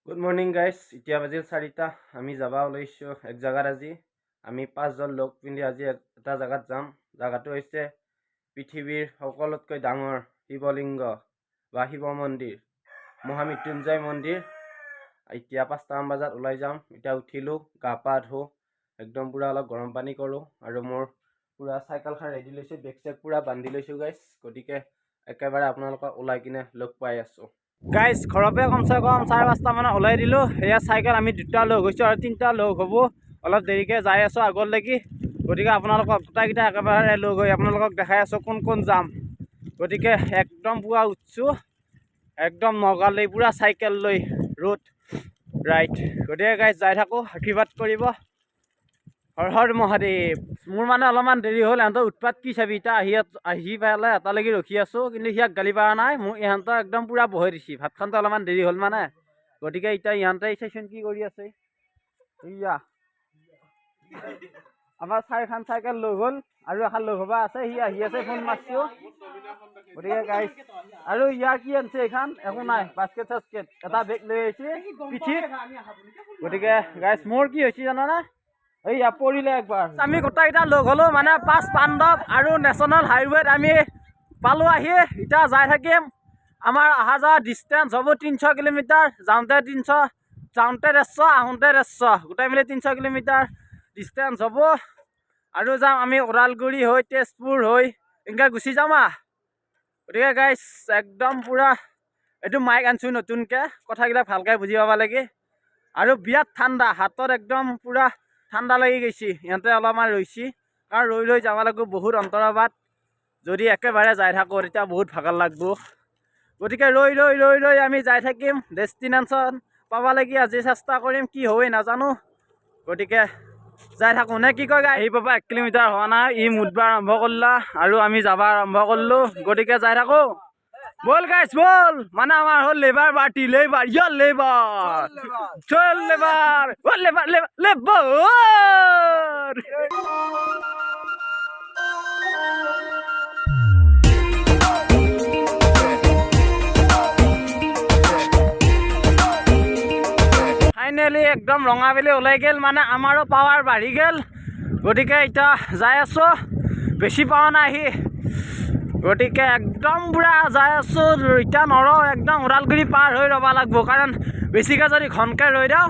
Good morning guys, এতিয়া বাজিল 4টা। আমি যাবা ওলাইছোঁ এক জাগাত। আজি আমি 5জন লগ পিন্ধি আজি এটা জাগাত যাম। জাগাটো হৈছে পৃথিৱীৰ সকলোতকৈ ডাঙৰ শিৱলিংগ বা শিৱ মন্দিৰ, মহামৃত্যুঞ্জয় মন্দিৰ। এতিয়া 5টামান বজাত ওলাই যাম। এতিয়া উঠিলোঁ, গা পা ধুওঁ, একদম পূৰা অলপ গৰম পানী কৰোঁ আৰু মোৰ পূৰা চাইকেলখন ৰেডি লৈছোঁ, বেগ চেগ পূৰা বান্ধি লৈছোঁ গাইজ। গতিকে একেবাৰে আপোনালোকক ওলাই কিনে লগ পাই আছোঁ গাইজ। ঘৰতে কমচে কম 4-5টা মানত ওলাই দিলোঁ। সেয়া চাইকেল আমি 2টা লগ হৈছোঁ আৰু 3টা লগ হ'ব। অলপ দেৰিকৈ যাই আছোঁ আগলৈকে। গতিকে আপোনালোকক গোটাইকেইটা একেবাৰে লগ হৈ আপোনালোকক দেখাই আছোঁ কোন কোন যাম। গতিকে একদম পুৱা উঠছোঁ, একদম নগালেই পূৰা চাইকেল লৈ ৰোড ৰাইট। গতিকে গাইজ যাই থাকোঁ, আশীৰ্বাদ কৰিব। হৰ হৰ মহাদেৱ। মোৰ মানে অলপমান দেৰি হ'ল, ইহঁতৰ উৎপাত কি চাবি। এতিয়া আহি পেলাই এটালৈকে ৰখি আছোঁ, কিন্তু সিয়াক গালি পৰা নাই। মোক ইহঁতৰ একদম পূৰা বহাই দিছে। ভাত খাওঁতে অলপমান দেৰি হ'ল মানে। গতিকে এতিয়া ইহঁতে চেচন কি কৰি আছে। ইয়া আমাৰ 4খন চাইকেল লগ হ'ল আৰু এখন লগ হ'বা আছে। সি আহি আছে, ফোন মাৰছোঁ। গতিকে গাইজ আৰু ইয়াৰ কি আনিছে এইখন, একো নাই, বাস্কেট চাস্কেট এটা বেগ লৈ আহিছে পিঠিত। গতিকে গাইজ মোৰ কি হৈছে জানানে, এইয়া পৰিলে একবাৰ। আমি গোটেইকেইটা লগ হ'লোঁ, মানে 5 পাণ্ডৱ আৰু নেশ্যনেল হাইৱেত আমি পালোঁ আহি। এতিয়া যাই থাকিম। আমাৰ অহা যোৱা ডিষ্টেঞ্চ হ'ব 300 কিলোমিটাৰ। যাওঁতে 300, যাওঁতে 150, আহোঁতে 150, গোটাই মিলি 300 কিলোমিটাৰ ডিষ্টেঞ্চ হ'ব। আৰু যাম আমি ওদালগুৰি হৈ, তেজপুৰ হৈ, এনেকৈ গুচি যাম। গতিকে গাইজ একদম পূৰা এইটো মাইক আনিছোঁ নতুনকৈ, কথাবিলাক ভালকৈ বুজি পাব লাগে। আৰু বিৰাট ঠাণ্ডা, হাতত একদম পূৰা ঠাণ্ডা লাগি গৈছে। ইহঁতে অলপমান ৰৈছে, কাৰণ ৰৈ ৰৈ যাব লাগিব বহুত অন্তৰৰ বাট। যদি একেবাৰে যাই থাকোঁ তেতিয়া বহুত ভাগৰ লাগিব। গতিকে ৰৈ ৰৈ ৰৈ ৰৈ আমি যাই থাকিম। ডেষ্টিনেশ্যন পাব লাগি আজি চেষ্টা কৰিম, কি হয় নাজানো। গতিকে যাই থাকোঁ নে কি কয়। আহি পাবা 1 কিলোমিটাৰ হোৱা নাই, ই মুঠবা আৰম্ভ কৰিলা আৰু আমি যাব আৰম্ভ কৰিলোঁ। গতিকে যাই থাকোঁ, বল গাইছ বল। মানে আমাৰ হ'ল লেবাৰ পাৰ্টি, লেবাৰ ইয়ৰ লেবাৰ, চল লেবাৰ, অ লেবাৰ লেবাৰ লেবাৰ। ফাইনেলি একদম ৰঙাবেলি ওলাই গ'ল, মানে আমাৰো পাৱাৰ বাঢ়ি গ'ল। গতিকে এতিয়া যাই আছোঁ, বেছি পোৱা নাই আহি। গতিকে একদম পূৰা যাই আছোঁ, এতিয়া নৰওঁ, একদম ওদালগুৰি পাৰ হৈ ৰ'ব লাগিব। কাৰণ বেছিকৈ যদি ঘনকৈ ৰৈ দিওঁ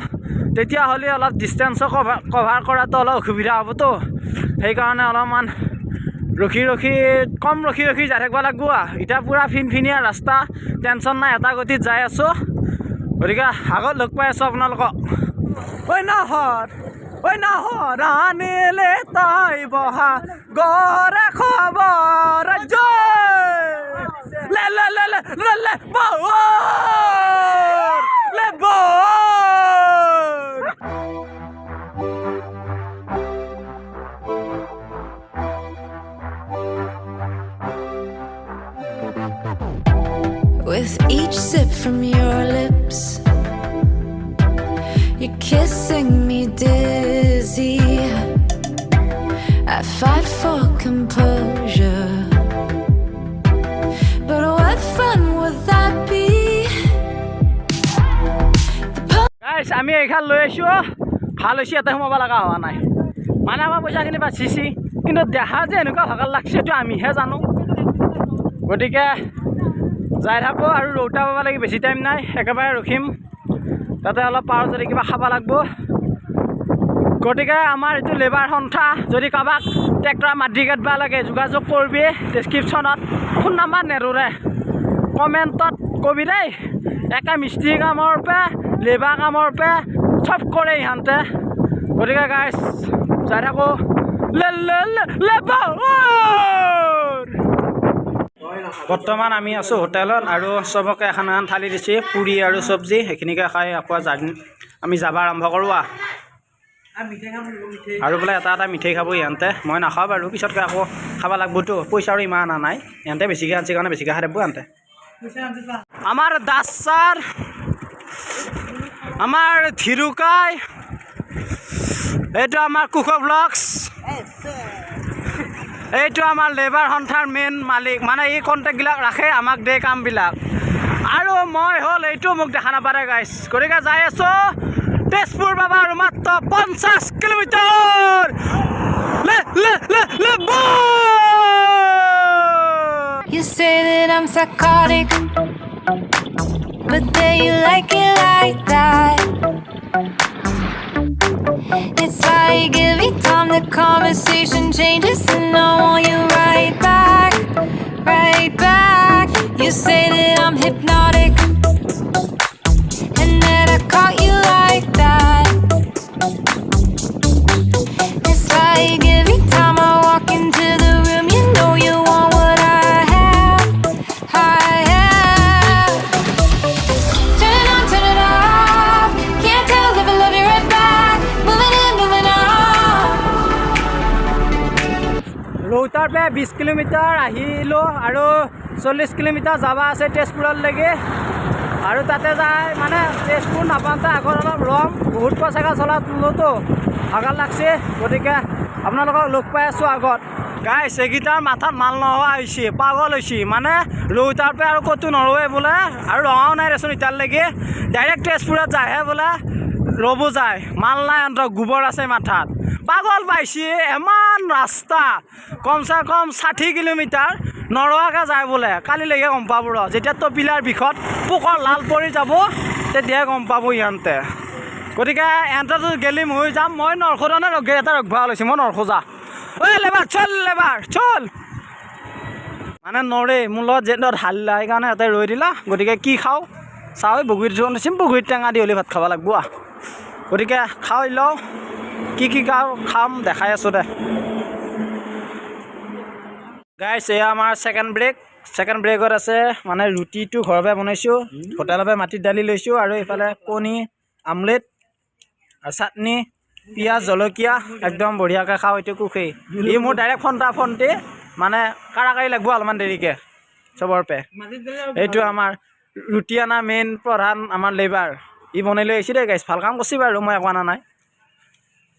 তেতিয়াহ'লে অলপ ডিষ্টেঞ্চো কভাৰ কৰাটো অলপ অসুবিধা হ'বতো। সেইকাৰণে অলপমান ৰখি ৰখি, কম ৰখি ৰখি যাই থাকিব লাগিব। এতিয়া পূৰা ফিনফিনীয়া ৰাস্তা, টেনশ্যন নাই, এটা গতিত যাই আছোঁ। গতিকে আগত লগ পাই আছোঁ আপোনালোকক। ঐ নহৰ, ঐ নহৰ আনিলে তাই বহা গৰে খবৰ লে লে লে লে লে লে বৰ লে বৰ। With each sip from your lips, you're kissing me dizzy. I fight for composure, but what fun would that be? গাইছ আমি এইখন লৈ আহিছোঁ, ভাল হৈছে, এটা সোমাব লগা হোৱা নাই। মানে আমাৰ পইচাখিনি বাচিছে, কিন্তু দেখা যে এনেকুৱা ভাগৰ লাগছে এইটো আমিহে জানো। গতিকে যাই থাকোঁ আৰু ৰৌতা পাব লাগে, বেছি টাইম নাই, একেবাৰে ৰখিম। তাতে অলপ পাৰ যদি কিবা খাব লাগিব। গতিকে আমাৰ এইটো লেবাৰ সন্থা, যদি কাৰোবাক ট্ৰেক্টৰ মাটি কাটিব লাগে যোগাযোগ কৰিবি। ডেছক্ৰিপশ্যনত ফোন নাম্বাৰ নেৰোৰে, কমেণ্টত কবি দেই। একে মিস্ত্ৰী কামৰ পৰা লেবাৰ কামৰ পৰা চব কৰে ইহঁতে। গতিকে গাইছ যাই থাকোঁ। বৰ্তমান আমি আছোঁ হোটেলত আৰু চবকে এখন এখন থালি দিছে, পুৰি আৰু চব্জি। সেইখিনিকে খাই আকৌ আমি যাব আৰম্ভ কৰোঁ। আৰু বোলে এটা এটা মিঠাই খাব ইহঁতে, মই নাখাওঁ বাৰু, পিছতকৈ আকৌ খাব লাগিবতো। পইচাৰো ইমান অনা নাই, ইহঁতে বেছিকৈ আনিছে কাৰণে বেছিকৈ খাই দিব ইহঁতে। আমাৰ দাস ছাৰ, আমাৰ ধীৰুকাই, এইটো আমাৰ কুক ব্লগছ, এইটো আমাৰ লেবাৰ সন্থাৰ মেইন মালিক, মানে এই কণ্টেক্টবিলাক ৰাখে, আমাক দিয়ে কামবিলাক। আৰু মই হ'ল এইটো মোক দেখা নাপাৰে গাইছ গতিকে যাই আছো তেজপুৰ পাবা আৰু মাত্ৰ 50 kilometre You say that I'm psychotic, but then you like it like that. It's like every time the conversation changes, and I want you right back, right back. You say that I'm hypnotic, and that I caught you like that. It's like every time I walk into the room, you know you want what I have, I have. Turn it on, turn it off. Can't tell if I love you right back. Moving in, moving on. ৰৌতাৰ পৰা 20 kilometre আহিলোঁ আৰু 40 kilometre যাবা আছে তেজপুৰলৈকে আৰু তাতে যায় মানে তেজপুৰ নাপাওঁতে আগত অলপ ৰং বহুত পইচা চলাতো ভাগৰ লাগছে গতিকে আপোনালোকক লগ পাই আছোঁ আগত গাইছ এইকেইটাৰ মাথাত মাল নোহোৱা হৈছে পাগল হৈছে মানে ৰৌতাৰ পৰা আৰু ক'তো নৰৱে বোলে আৰু ৰঙাও নাই দেচোন এতিয়ালৈকে ডাইৰেক্ট তেজপুৰত যায়হে বোলে ৰ'ব যায় মাল নাই অন্ত গোবৰ আছে মাথাত পাগল পাইছে ইমান ৰাস্তা কমচে কম 60 কিলোমিটাৰ নৰৱাকৈ যায় বোলে কালিলৈকে গম পাব ৰ যেতিয়া তপিলাৰ বিষত পোকৰ লাল পৰি যাব তেতিয়াহে গম পাব ইহঁতে গতিকে এহঁতেতো গেলি মই যাম মই নৰখোজনে এটা ৰখবা লৈছোঁ মই নৰখোজা ঐ লেবাৰ চল মানে নৰে মোৰ লগত যেনত হাল্লা সেইকাৰণে সিহঁতে ৰৈ দিলা গতিকে কি খাওঁ চাওঁ বগৰীত টেঙা দি হ'লে ভাত খাব লাগব গতিকে খাই লওঁ কি খাম দেখাই আছোঁ দে গাইছ এয়া আমাৰ ছেকেণ্ড ব্ৰেকত আছে মানে ৰুটিটো ঘৰৰ পৰা বনাইছোঁ হোটেলৰ পৰা মাটিৰ দালি লৈছোঁ আৰু এইফালে কণী আমলেট আৰু চাটনি পিঁয়াজ জলকীয়া একদম বঢ়িয়াকৈ খাওঁ এইটো কুখেই ই মোৰ ডাইৰেক্ট ফণ্টি মানে কাৰাকাৰি লাগব অলপমান দেৰিকৈ চবৰ পে এইটো আমাৰ ৰুটি অনা মেইন প্ৰধান আমাৰ লেবাৰ ই বনাই লৈ আহিছে দেই গাইছ ভাল কাম কৰিছে বাৰু মই একো অনা নাই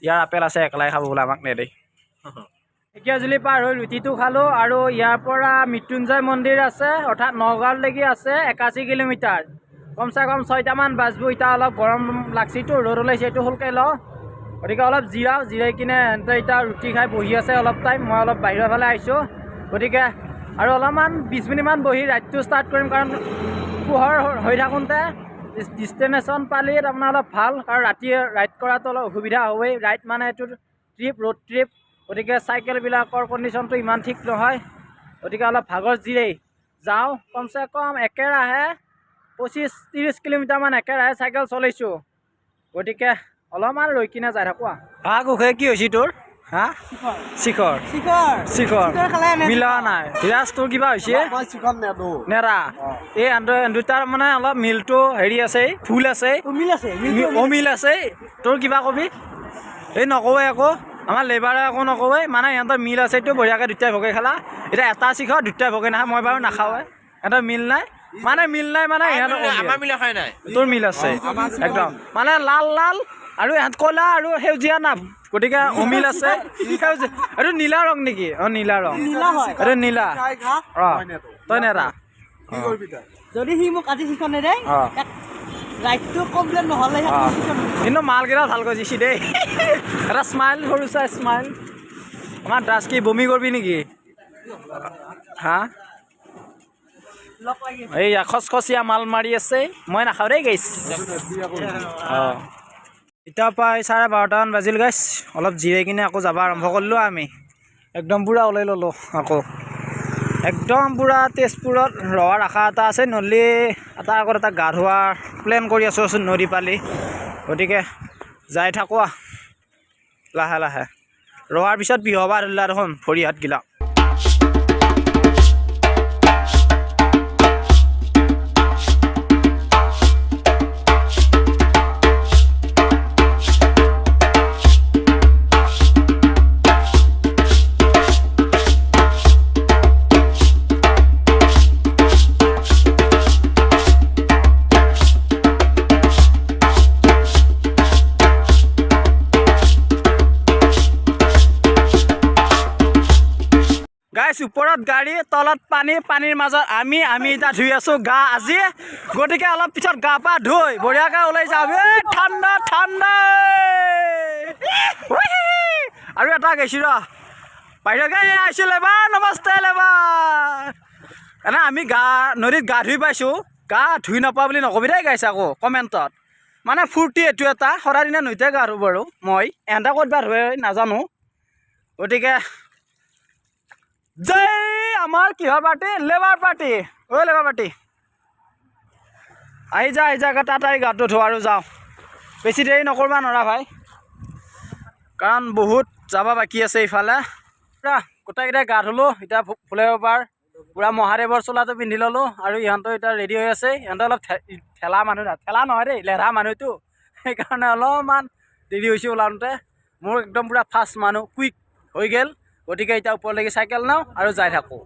ইয়াৰ আপেল আছে একলাই খাব বোলে আমাক নেদেই ঢেকীয়াজুলি পাৰ হৈ ৰুটিটো খালোঁ আৰু ইয়াৰ পৰা মৃত্যুঞ্জয় মন্দিৰ আছে অৰ্থাৎ নগাঁৱলৈকে আছে 81 কিলোমিটাৰ কমচে কম 6টামান বাজিব এতিয়া অলপ গৰম লাগছিতো ৰ'দ ওলাইছে এইটো সোনকালে লওঁ গতিকে অলপ জিৰাই কিনে সিহঁতে এতিয়া ৰুটি খাই বহি আছে অলপ টাইম মই অলপ বাহিৰৰ ফালে আহিছোঁ গতিকে আৰু অলপমান 20 মিনিটমান বহি ৰাইডটো ষ্টাৰ্ট কৰিম কাৰণ পোহৰ হৈ থাকোঁতে ডেষ্টিনেশ্যন পালি তাৰমানে অলপ ভাল কাৰণ ৰাতি ৰাইড কৰাটো অলপ অসুবিধা হয়েই ৰাইড মানে এইটো ৰোড ট্ৰিপ গতিকে চাইকেলবিলাকৰ কণ্ডিশ্যনটো ইমান ঠিক নহয় গতিকে অলপ ভাগৰ জিৰেই যাওঁ কমচে কম একেৰাহে 25-30 কিলোমিটাৰমান একেৰাহে চাইকেল চলাইছোঁ গতিকে অলপমান ৰৈ কিনে যাই থাকোঁ কুখে কি হৈছে তোৰ হা শিখৰ মিলা নাই হিৰাজ তোৰ কিবা হৈছে নেৰা এই দুটাৰ মানে অলপ মিলটো হেৰি আছে ফুল আছে অমিল আছে তোৰ কিবা কবি এই নকওঁৱে আকৌ আমাৰ লেবাৰে একো নকওঁৱে মানে সিহঁতৰ মিল আছে এইটো বঢ়িয়াকৈ দুটাই ভগে খালা এতিয়া এটা শিখৰ দুটাই ভগে নাখায় মই বাৰু নাখাওঁৱে সিহঁতৰ মিল নাই মানে তোৰ মিল আছে একদম মানে লাল আৰু ইহঁত ক'লা আৰু সেউজীয়া না গতিকে অমিল আছে এইটো নীলা ৰং নেকি নীলা ৰং এইটো নীলা তই নেৰা যদি সি মোক আজি শিখন নেদে ৰাইডটো কমপ্লেইন নহ'লে কিন্তু মালকেইটা ভাল কৰিছে দেই এটা স্মাইল সৰু চাই স্মাইল আমাৰ দাস কি বমি কৰিবি নেকি হা এইয়া খচখচীয়া মাল মাৰি আছে মই নাখাওঁ দেই গাইছ এতিয়া প্ৰায় 12:30মান বাজিল গাইছ অলপ জিৰাই কিনে আকৌ যাব আৰম্ভ কৰিলোঁ আমি একদম পুৰা ওলাই ল'লোঁ আকৌ একদম পুৰা তেজপুৰত ৰহাৰ আশা এটা আছে নহ'লে এটা আগত এটা গা ধোৱা প্লেন কৰি আছোঁ নদী পালি গতিকে যাই থাকোঁ লাহে লাহে ৰহাৰ পিছত বিহু হ'ব ধৰিলা দেখোন ভৰি হাতগিলা ওপৰত গাড়ী তলত পানী পানীৰ মাজত আমি এতিয়া ধুই আছোঁ গা আজি গতিকে অলপ পিছত গা পা ধুই বঢ়িয়াকৈ ওলাই যাম ঠাণ্ডা ঠাণ্ডা আৰু এটা গৈছোঁ ৰ বাহিৰকে আহিছোঁ লেবাৰ নমস্তে লেবাৰ এনে আমি নদীত গা ধুই পাইছোঁ গা ধুই নাপাওঁ বুলি নকবি দেই গাইছে আকৌ কমেণ্টত মানে ফূৰ্তি এইটো এটা সদায় দিনা নৈতে গা ধুওঁ বাৰু মই এহেঁতে ক'ত গা ধুৱে নাজানো গতিকে জয় আমাৰ কিহৰ party labour party labour party আহি যা তাত আহি গাটো ধোৱা আৰু যাওঁ বেছি দেৰি নকৰিবা নৰা ভাই কাৰণ বহুত যাব বাকী আছে ইফালে পুৰা গোটেইকেইটাই গা ধুলোঁ এতিয়া ফুলেবাৰ পুৰা মহাদেৱৰ চোলাটো পিন্ধি ল'লোঁ আৰু ইহঁতৰ এতিয়া ৰেডি হৈ আছে ইহঁতৰ অলপ ঠেলা মানুহ ঠেলা নহয় দেই লেধা মানুহটো সেইকাৰণে অলপমান দেৰি হৈছে ওলাওঁতে মোৰ একদম পুৰা ফাষ্ট মানুহ কুইক হৈ গ'ল গতিকে এতিয়া ওপৰলৈকে চাইকেল নাও আৰু যাই থাকোঁ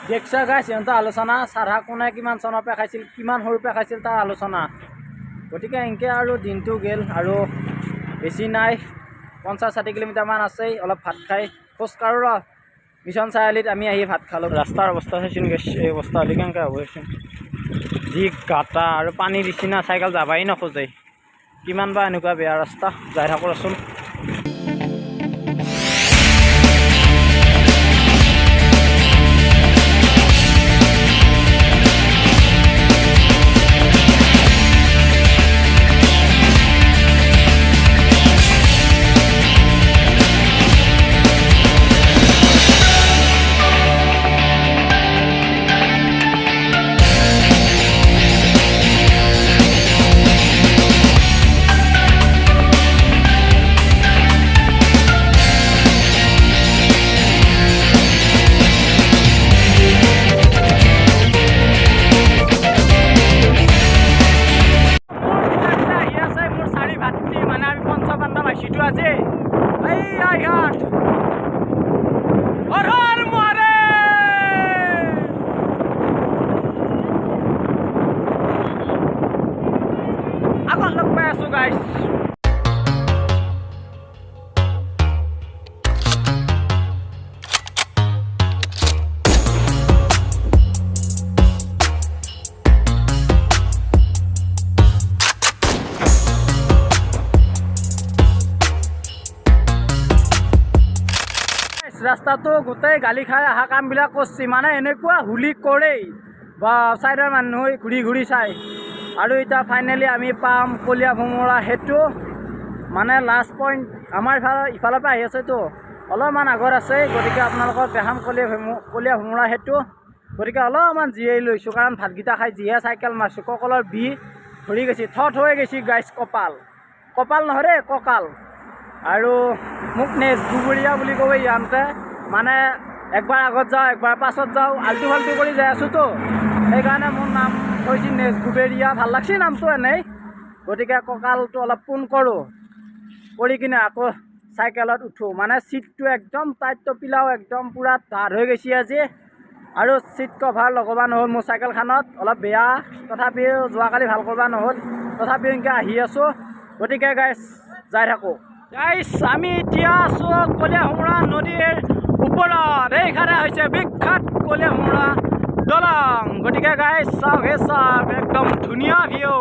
দেখছা গাইছ সিহঁতৰ আলোচনা চাৰা কোনে কিমান চনৰ পৰা খাইছিল কিমান সৰুৰ পৰা খাইছিল তাৰ আলোচনা গতিকে এনেকৈ আৰু দিনটো গ'ল আৰু বেছি নাই 50-60 কিলোমিটাৰমান আছেই অলপ ভাত খাই খোজকাঢ়োঁ ৰ মিছন চাৰিআলিত আমি আহি ভাত খালোঁ ৰাস্তাৰ অৱস্থা চাইছোন এই অৱস্থা হ'লে কেনেকৈ হ'ব যি গাটা আৰু পানী দিছি না চাইকেল যাবাই নোখোজে কিমান বা এনেকুৱা বেয়া ৰাস্তা যাই থাকোঁ ৰচোন ৰাস্তাটো গোটেই গালি খাই অহা কামবিলাক কৰিছে মানে এনেকুৱা হুলি কৰেই বা চাইডৰ মানুহ ঘূৰি ঘূৰি চাই আৰু এতিয়া ফাইনেলি আমি পাম কলীয়া ভোমোৰা সেইটো মানে লাষ্ট পইণ্ট আমাৰ ইফালৰ পৰা আহি আছেতো অলপমান আগত আছে গতিকে আপোনালোকক দেখাম কলীয়া ভোমোৰা সেইটো গতিকে অলপমান জীয়াই লৈছোঁ কাৰণ ভাতকেইটা খাই যিহে চাইকেল মাৰিছোঁ কঁকালৰ বিষ ধৰি গৈছে থ হৈ গৈছে গাইছ কপাল নহয় দেই কঁকাল আৰু মোক নেক্সট গুবৰীয়া বুলি ক'ব ইহঁতে মানে একবাৰ আগত যাওঁ একবাৰ পাছত যাওঁ আল্টু ফাল্টু কৰি যাই আছোঁতো সেইকাৰণে মোৰ নাম হৈছে নেক্সট গুবেৰিয়া ভাল লাগছে নামটো এনেই গতিকে কঁকালটো অলপ পোন কৰোঁ কৰি কিনে আকৌ চাইকেলত উঠোঁ মানে ছিটটো একদম টাইটটো পিলাও একদম পূৰা ডাঠ হৈ গৈছে আজি আৰু ছিট কভাৰ লগাব নহ'ল মোৰ চাইকেলখনত অলপ বেয়া তথাপিও যোৱাকালি ভাল কৰিব নহ'ল তথাপিও এনেকৈ আহি আছোঁ গতিকে গাইছ যাই থাকোঁ গাইছ আমি এতিয়া আছোঁ কলীয়া ভোমোৰা নদীৰ ওপৰত এইখানে হৈছে বিখ্যাত কলীয়া ভোমোৰা দলং গতিকে গাইছ চাওক একদম ধুনীয়া ভিউ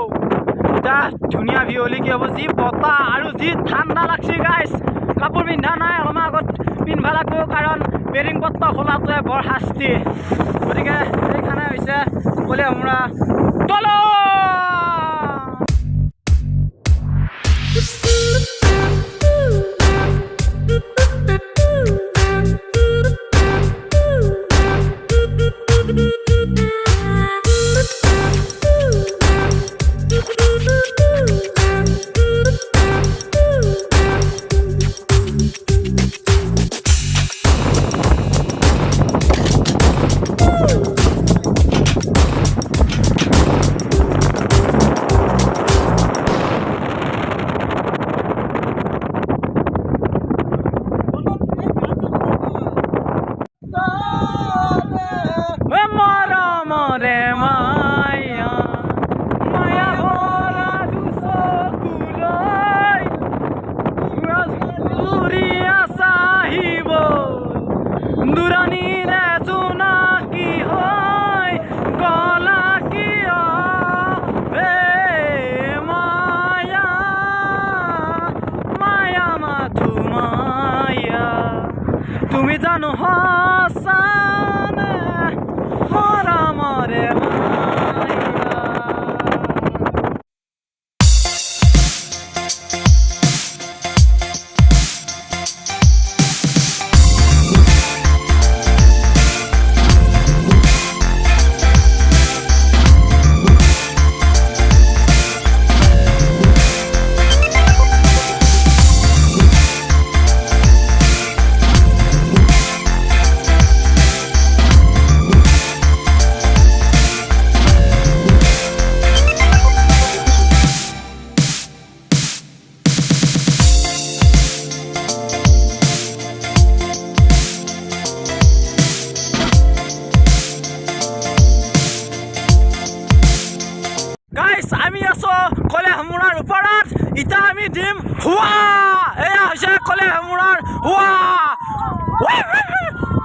এটা ধুনীয়া ভিউ হ'লে কি হ'ব যি বতাহ আৰু যি ঠাণ্ডা লাগছে গাইছ কাপোৰ পিন্ধা নাই অলপমান আগত পিন্ধিব লাগিব কাৰণ বেৰিং পত্ৰ খোলাটোৱে বৰ শাস্তি গতিকে এইখানে হৈছে কলীয়া ভোমোৰা দলং মৰে মায়া মায়া ভৰা দুচকুলৈ উৰিয়া চাহিব দূৰণিৰে জোনাকী হয় গলা কিয় হে মায়া মায়া মাথো মায়া তুমি জানো সঁচানে মৰা মৰে মায়া গাইস আমি আছো কলে হামুৰাৰ ওপৰত ইটা আমি দিম হুৱা এয়া হৈছে কলে হামুৰাৰ হুৱা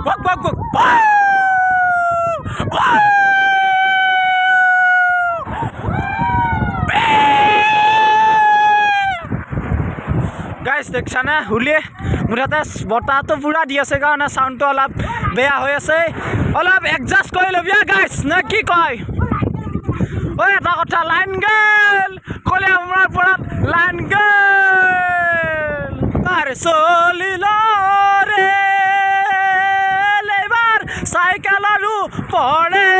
বক বক বক গাইস দেখছানে হুলি মোৰ তাতে বতাহটো পুৰা দি আছে কাৰণে সাউণ্ডটো অলপ বেয়া হৈ আছে অলপ এডজাষ্ট কৰি ল'বি গাইস নে কি কয় ঐ এটা কথা লাইন গেল কলে আমাৰ পৰাত লাইন গেল আৰে চলিল ৰে লেবাৰ চাইকেলৰো পৰে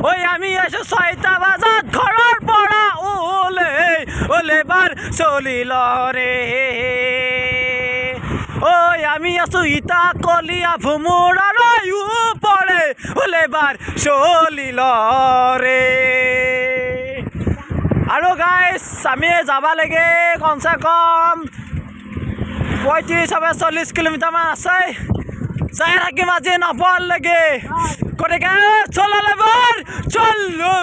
ঐ আমি আছো 6টা বজাত ঘৰৰ পৰা ওলেবাৰ চলিল ৰে ঐ আমি আছো ইটা কলিয়া ভুমুৰাৰ পৰে ওলেবাৰ চলিল ৰে আৰু গাইছ আমি যাব লাগে কমচে কম 35-40 কিলোমিটাৰমান আছে যাই থাকিম আজি নপৰলৈকে গতিকে চলালে বৰ চলো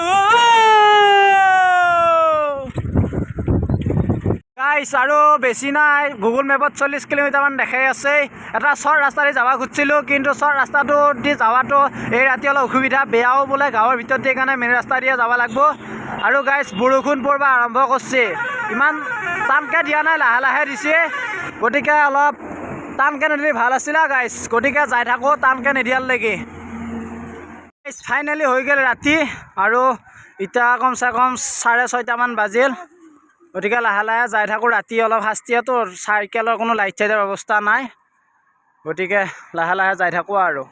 গাইছ আৰু বেছি নাই গুগল মেপত 40 কিলোমিটাৰমান দেখাই আছে এটা চৰ ৰাস্তা দি যাব খুজিছিলোঁ কিন্তু চৰ ৰাস্তাটো দি যোৱাটো এই ৰাতি অলপ অসুবিধা বেয়াও বোলে গাঁৱৰ ভিতৰত দি কাৰণে মেইন ৰাস্তা দিয়ে যাব লাগিব আৰু গাইছ বৰষুণ পৰিব আৰম্ভ কৰিছে ইমান টানকৈ দিয়া নাই লাহে লাহে দিছে গতিকে অলপ টানকৈ নিদিলে ভাল আছিলে গাইছ গতিকে যাই থাকোঁ টানকৈ নিদিয়ালৈকে গাইছ ফাইনেলি হৈ গ'ল ৰাতি আৰু এতিয়া কমচে কম 6:30মান বাজিল গতিকে লাহে লাহে যাই থাকোঁ ৰাতি অলপ শাস্তিয়েতো চাইকেলৰ কোনো লাইট চাইটৰ ব্যৱস্থা নাই গতিকে লাহে লাহে যাই থাকোঁ আৰু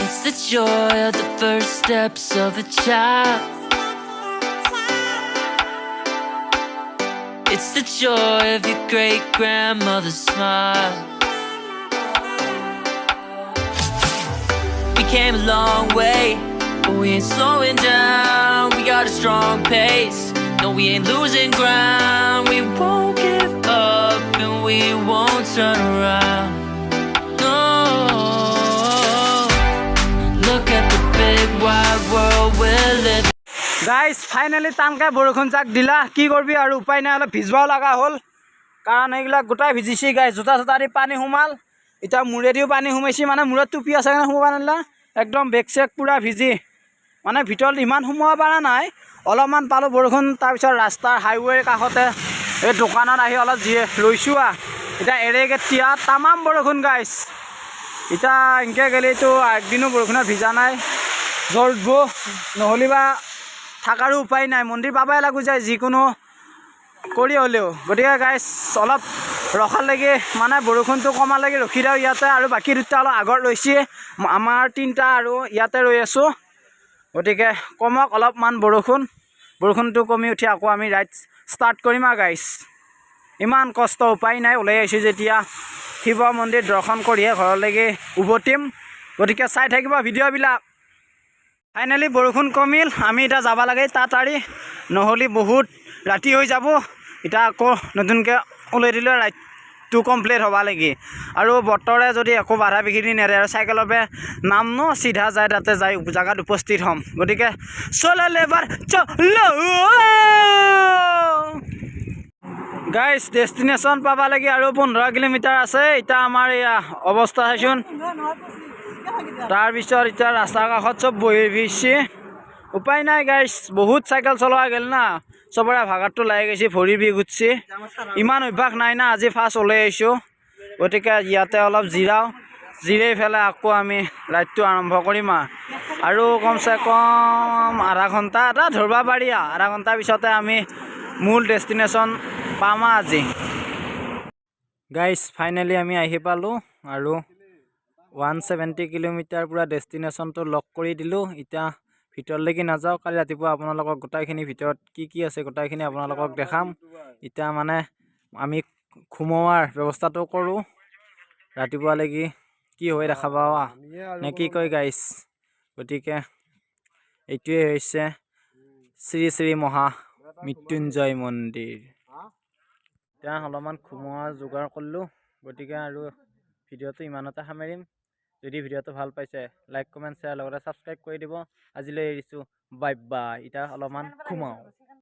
It's the joy of the first steps of a child. It's the joy of your great-grandmother's smile. We came a long way, but we ain't slowing down. We got a strong pace, no we ain't losing ground. We won't give up and we won't turn around. No, look at the big wide world we're living. গাইছ finally টানকৈ বৰষুণ যাক দিলা কি কৰিবি আৰু উপায় নাই অলপ ভিজবাও লগা হ'ল কাৰণ এইবিলাক গোটাই ভিজিছে গাইছ জোতা চোতা দি পানী সোমাল এতিয়া মূৰেদিও পানী সোমাইছে মানে মূৰত টুপি আছে কাৰণে সোমাব নালা একদম বেগ চেক পূৰা ভিজি মানে ভিতৰত ইমান সোমাব পৰা নাই অলপমান পালোঁ বৰষুণ তাৰপিছত ৰাস্তাৰ হাইৱেৰ কাষতে এই দোকানত আহি অলপ ৰৈছোঁ এতিয়া এৰেগেতিয়া তামাম বৰষুণ গাইছ এতিয়া এনেকৈ গ'লেতো একদিনো বৰষুণত ভিজা নাই জ্বৰব নহ'লে বা থাকাৰো উপায় নাই মন্দিৰ পাবাই লাগু যায় যিকোনো কৰি হ'লেও গতিকে গাইছ অলপ ৰখালৈকে মানে বৰষুণটো কমালৈকে ৰখি দিওঁ ইয়াতে আৰু বাকী দুটা অলপ আগত ৰৈছে আমাৰ 3টা আৰু ইয়াতে ৰৈ আছোঁ গতিকে কমক অলপমান বৰষুণটো কমি উঠি আকৌ আমি ৰাইড ষ্টাৰ্ট কৰিম আৰু গাইছ ইমান কষ্ট উপায় নাই ওলাই আহিছোঁ যেতিয়া শিৱ মন্দিৰ দৰ্শন কৰিহে ঘৰলৈকে উভতিম গতিকে চাই থাকিব ভিডিঅ'বিলাক ফাইনেলি বৰষুণ কমিল আমি এতিয়া যাব লাগে তাড়াতাড়ি নহ'লে বহুত ৰাতি হৈ যাব এতিয়া আকৌ নতুনকৈ ওলাই দিলে ৰাইডটো কমপ্লিট হ'ব লাগে আৰু বতৰে যদি একো বাধা বিঘিনি নেৰে আৰু চাইকেলৰ পৰা নাম ন চিধা যায় তাতে যাই জেগাত উপস্থিত হ'ম গতিকে চলে এবাৰ চলো গাইজ ডেষ্টিনেশ্যন পাব লাগে আৰু 15 কিলোমিটাৰ আছে এতিয়া আমাৰ এয়া অৱস্থা চাইচোন তাৰপিছত এতিয়া ৰাস্তাৰ কাষত চব বহি ভিজছে উপায় নাই গাইজ বহুত চাইকেল চলোৱা গ'ল না চবৰে ভাগাৰটো লাগি গৈছে ভৰি বিষ উঠছে ইমান অভ্যাস নাই না আজি ফাৰ্ষ্ট ওলাই আহিছোঁ গতিকে ইয়াতে অলপ জিৰাই পেলাই আকৌ আমি ৰাইডটো আৰম্ভ কৰিম আৰু কমচে কম আধা ঘণ্টা এটা ধৰিব পাৰি আধা ঘণ্টাৰ পিছতে আমি মূল ডেষ্টিনেশ্যন পাম আজি গাইজ ফাইনেলি আমি আহি পালোঁ আৰু 170 কিলোমিটাৰ পুৰা ডেষ্টিনেশ্যনটো লক কৰি দিলোঁ এতিয়া ভিতৰলৈকে নাযাওঁ কালি ৰাতিপুৱা আপোনালোকক গোটাইখিনি ভিতৰত কি আছে গোটাইখিনি আপোনালোকক দেখাম এতিয়া মানে আমি ঘুমোৱাৰ ব্যৱস্থাটো কৰোঁ ৰাতিপুৱালৈকে কি হৈ দেখা পাওঁ নে কি কয় গাইজ গতিকে এইটোৱে হৈছে শ্ৰী শ্ৰী মহা মৃত্যুঞ্জয় মন্দিৰ এতিয়া অলপমান ঘুমোৱাৰ যোগাৰ কৰিলোঁ গতিকে আৰু ভিডিঅ'টো ইমানতে সামৰিম যদি ভিডিঅ'টো ভাল পাইছে লাইক কমেণ্ট শ্বেয়াৰ লগতে ছাবস্ক্ৰাইব কৰি দিব আজিলৈ এৰিছোঁ বাই বাই এতিয়া অলপমান ঘুমাওঁ